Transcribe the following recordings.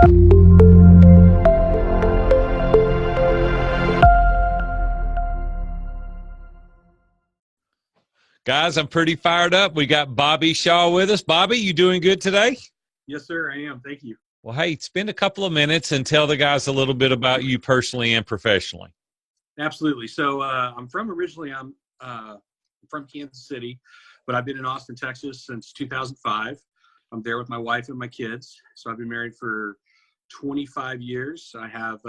Guys, I'm pretty fired up. We got Bobby Shaw with us. Bobby, you doing good today? Yes, sir, I am. Thank you. Well, hey, spend a couple of minutes and tell the guys a little bit about you personally and professionally. Absolutely. So I'm from Kansas City, but I've been in Austin, Texas since 2005. I'm there with my wife and my kids. So I've been married for 25 years. I have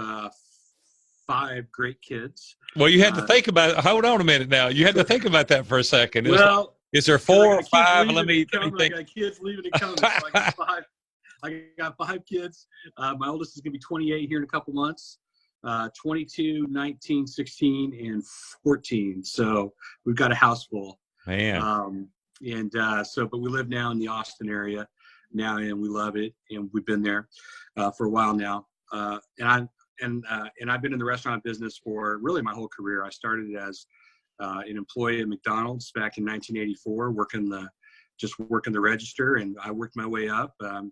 5 great kids. Well, you had to think about it. Hold on a minute now. You had to think about that for a second. Well, is there 4 or 5? Let me think. I got kids leaving and coming. So I got 5 kids. My oldest is going to be 28 here in a couple months. 22, 19, 16, and 14. So we've got a house full. Man. But we live now in the Austin area now, and we love it. And we've been there for a while now. And I've been in the restaurant business for really my whole career. I started as an employee at McDonald's back in 1984, working the register, and I worked my way up. I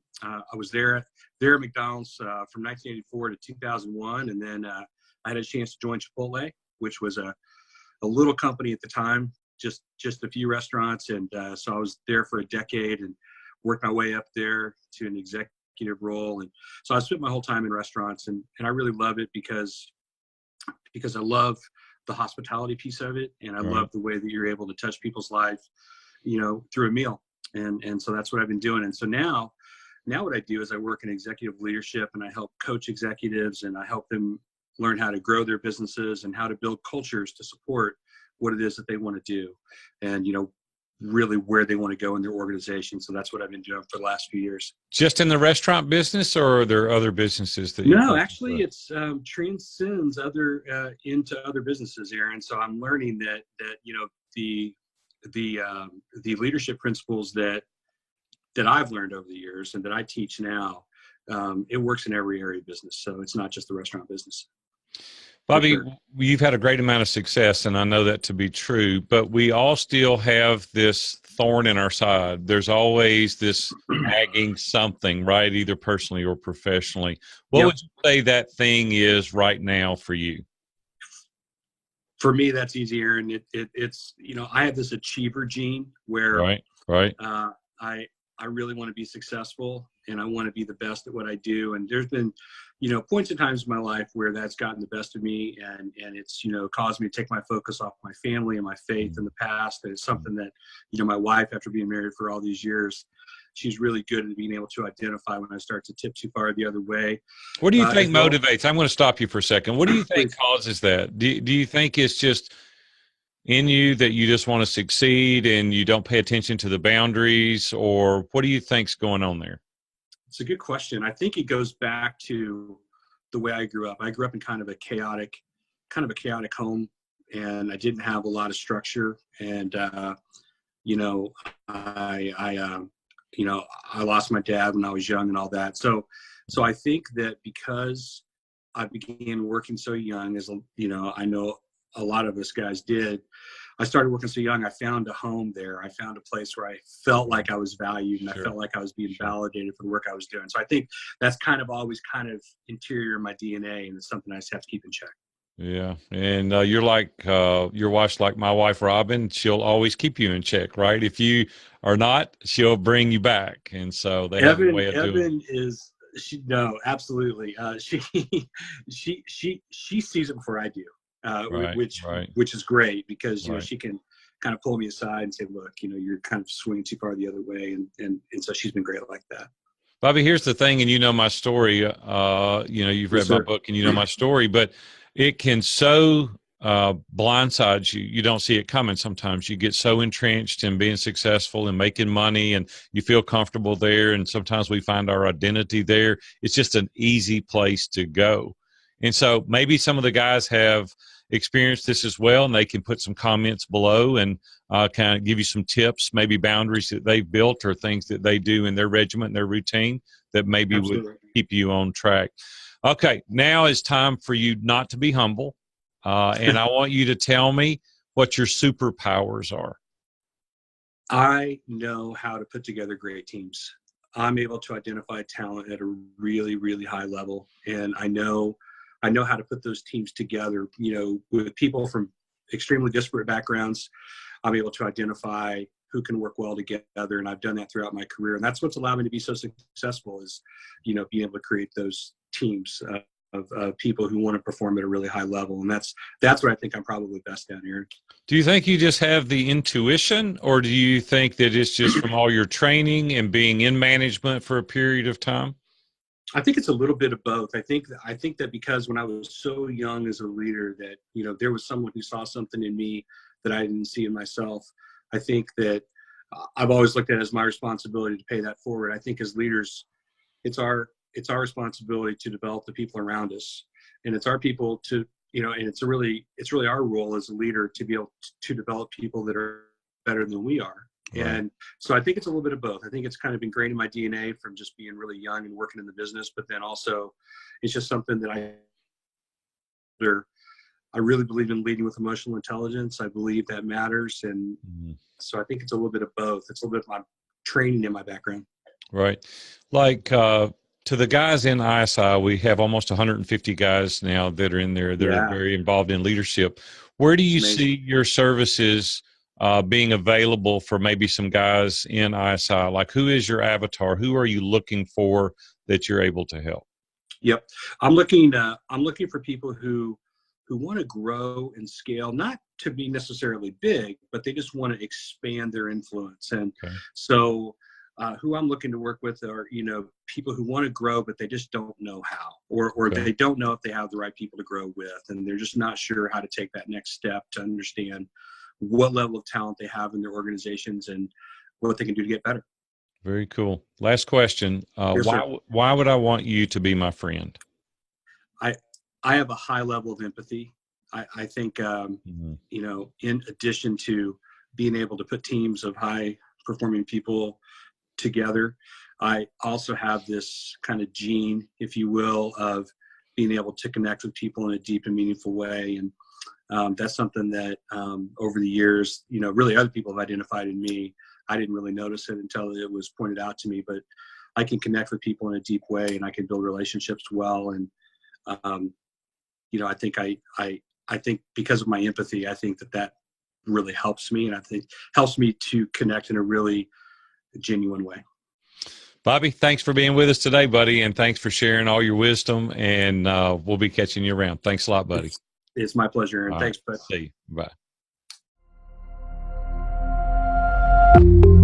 was there at McDonald's from 1984 to 2001, and then I had a chance to join Chipotle, which was a little company at the time, just a few restaurants, and so I was there for a decade and worked my way up there to an executive role. And so I spent my whole time in restaurants, and I really love it because I love the hospitality piece of it, and I love the way that you're able to touch people's lives, through a meal. And so that's what I've been doing. And so now what I do is I work in executive leadership, and I help coach executives, and I help them learn how to grow their businesses and how to build cultures to support what it is that they want to do, and really where they want to go in their organization. So that's what I've been doing for the last few years. Just in the restaurant business, or are there other businesses that you? No, actually, it's transcends into other businesses, Aaron. So I'm learning that the leadership principles that I've learned over the years and that I teach now, it works in every area of business. So it's not just the restaurant business. Bobby, sure. You've had a great amount of success, and I know that to be true, but we all still have this thorn in our side. There's always this nagging something, right? Either personally or professionally. What would you say that thing is right now for you? For me, that's easier. And it's, I have this achiever gene where right. I really want to be successful, and I want to be the best at what I do. And there's been, points and times in my life where that's gotten the best of me, and it's, caused me to take my focus off my family and my faith in the past. And it's something that, my wife, after being married for all these years, she's really good at being able to identify when I start to tip too far the other way. What do you think motivates? I'm going to stop you for a second. What do you think causes that? Do you think it's just in you that you just want to succeed and you don't pay attention to the boundaries, or what do you think's going on there? It's a good question. I think it goes back to the way I grew up. I grew up in kind of a chaotic home, and I didn't have a lot of structure. And, I lost my dad when I was young and all that. So I think that because I began working so young, I know a lot of us guys did. I started working so young. I found a home there. I found a place where I felt like I was valued, and I felt like I was being validated for the work I was doing. So I think that's kind of always kind of interior in my DNA, and it's something I just have to keep in check. Yeah. And you're like, your wife's like my wife, Robin. She'll always keep you in check, right? If you are not, she'll bring you back. And so they have a way of doing it. No, absolutely. She sees it before I do. Which is great, because she can kind of pull me aside and say, look, you're kind of swinging too far the other way, and so she's been great like that. Bobby, here's the thing, and my story. You've read my book, and my story, but it can so blindside you. You don't see it coming. Sometimes you get so entrenched in being successful and making money, and you feel comfortable there, and sometimes we find our identity there. It's just an easy place to go. And so maybe some of the guys have experienced this as well, and they can put some comments below and kind of give you some tips, maybe boundaries that they've built or things that they do in their regiment and their routine that maybe would keep you on track. Okay, now it's time for you not to be humble, and I want you to tell me what your superpowers are. I know how to put together great teams. I'm able to identify talent at a really, really high level. And I know how to put those teams together, with people from extremely disparate backgrounds. I'm able to identify who can work well together. And I've done that throughout my career. And that's what's allowed me to be so successful is, being able to create those teams of people who want to perform at a really high level. And that's what I think I'm probably best at, Aaron. Do you think you just have the intuition, or do you think that it's just from all your training and being in management for a period of time? I think it's a little bit of both. I think that because when I was so young as a leader that, there was someone who saw something in me that I didn't see in myself. I think that I've always looked at it as my responsibility to pay that forward. I think as leaders, it's our responsibility to develop the people around us, and it's our people to, and it's really our role as a leader to be able to develop people that are better than we are. Right. And so I think it's a little bit of both. I think it's kind of ingrained in my DNA from just being really young and working in the business, but then also it's just something that I really believe in leading with emotional intelligence. I believe that matters. And so I think it's a little bit of both. It's a little bit of my training and my background. Right. Like, to the guys in ISI, we have almost 150 guys now that are in there that are very involved in leadership. Where do you see your services being available for maybe some guys in ISI? Like, who is your avatar? Who are you looking for that you're able to help? Yep. I'm looking for people who want to grow and scale, not to be necessarily big, but they just want to expand their influence. And so who I'm looking to work with are, people who want to grow, but they just don't know how, or they don't know if they have the right people to grow with, and they're just not sure how to take that next step to understand what level of talent they have in their organizations and what they can do to get better. Very cool. Last question. Why would I want you to be my friend? I have a high level of empathy. I think, in addition to being able to put teams of high performing people together, I also have this kind of gene, if you will, of being able to connect with people in a deep and meaningful way. And that's something that over the years, really other people have identified in me. I didn't really notice it until it was pointed out to me, but I can connect with people in a deep way, and I can build relationships well. And, I think because of my empathy, I think that really helps me, and I think helps me to connect in a really genuine way. Bobby, thanks for being with us today, buddy, and thanks for sharing all your wisdom, and we'll be catching you around. Thanks a lot, buddy. It's my pleasure, and thanks, bud. See you. Bye.